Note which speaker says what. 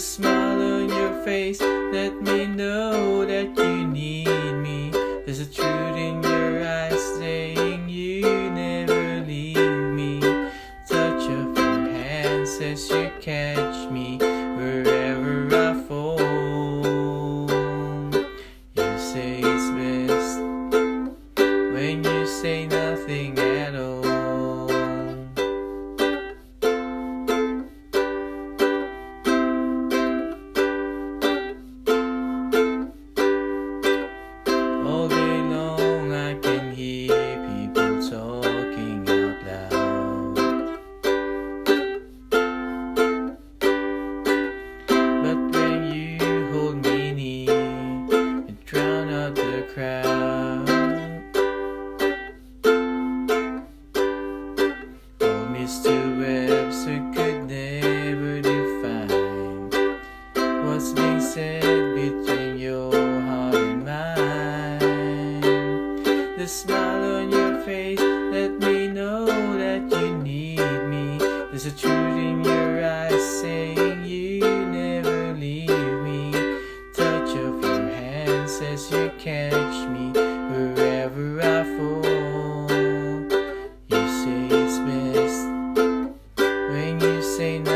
Speaker 1: smile on your face let me know that you need me. There's a truth in your eyes saying you never leave me. Touch of your hand says you catch me wherever I fall. You say it's best when you say nothing at all. All day long I can hear people talking out loud, but when you hold me near, you drown out the crowd. Oh, Mr. Webster could never define what's being said between your heart and mine. The smile on your face let me know that you need me. There's a truth in your eyes saying you never leave me. Touch of your hand says you catch me wherever I fall. You say it's best when you say no.